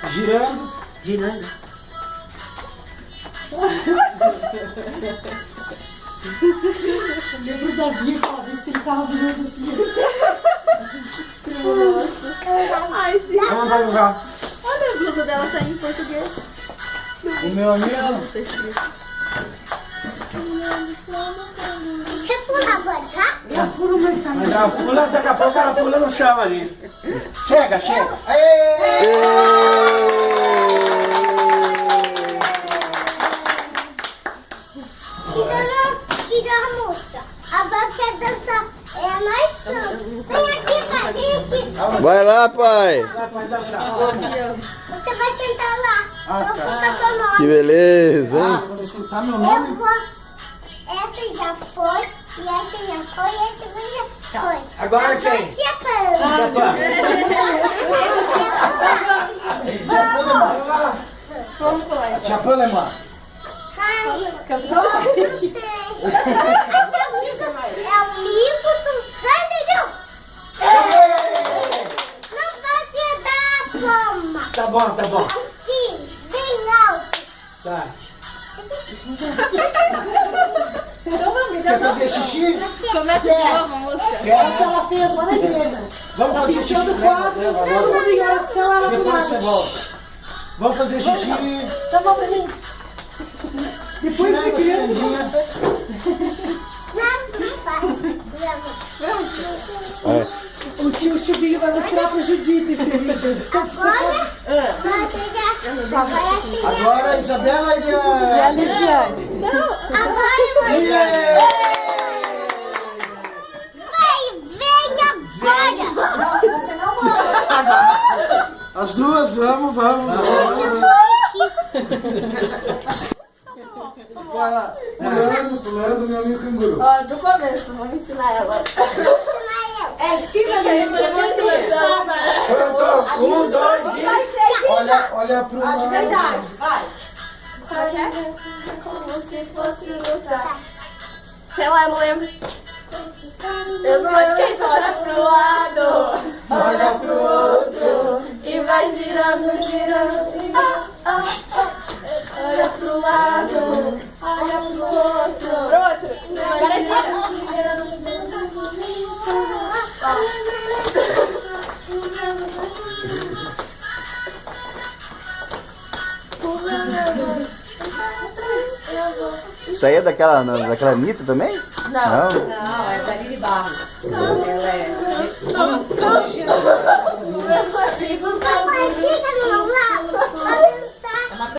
Girando. Girando. Eu lembro da Bia aquela vez que ele tava virando assim. Ai, gente. Vamos vai jogar. Olha, a blusa dela tá em português. O meu amigo. Tá escrito. Você pula agora, tá? Eu puro mais Mas já pula, daqui a pouco ela pula no chão ali. Chega, chega. Tira a música. Agora quer dançar. É nós todos. Vem aqui, pai. Vem aqui. Vai lá, pai. Vai dançar. Você vai sentar lá. Ah, Eu vou tá. cantar teu nome. Que beleza, hein? Ah, quando escutar meu Eu nome. vou. Essa já foi. E essa já foi. E essa já foi. Agora quem? Tia Pan. Vamos pular. Tia Panemar. Ai, Cansou? eu não sei. É o mico do Randeru. Não pode dar a palma. Tá bom, tá bom. Assim, bem alto. Tá. Então vamos, Quer fazer xixi? Começa de novo a música. É o que Quer? ela fez lá na igreja. Vamos Tá fazer xixi. pintando o Leva, quadro, leva, todo leva. mundo em oração, ela do Depois você lado. volta. Vamos fazer xixi. Então vamos pra mim. Depois Tirando de a criança. cirurgia. Não faz. Vai. O tio Chubinho vai mostrar pro Judite esse vídeo. Agora, você já vai assim. Agora a Isabela e a Lisiane. Agora você vem agora. Você não manda. As duas, vamos. Vai lá. Pulando, meu amigo canguru. Ó, do começo, vamos ensinar ela. Ensina mesmo. Pronto, 1, 2 e... Olha pro lado. De verdade, vai. Como se fosse lutar. Sei lá, eu não lembro. Eu não acho que é isso. Olha pro lado, olha pro outro e vai girando. Olha pro lado, olha pro outro. Agora gira. Isso aí é daquela Anitta também? Não. Não, é da Lili Barros. Ela é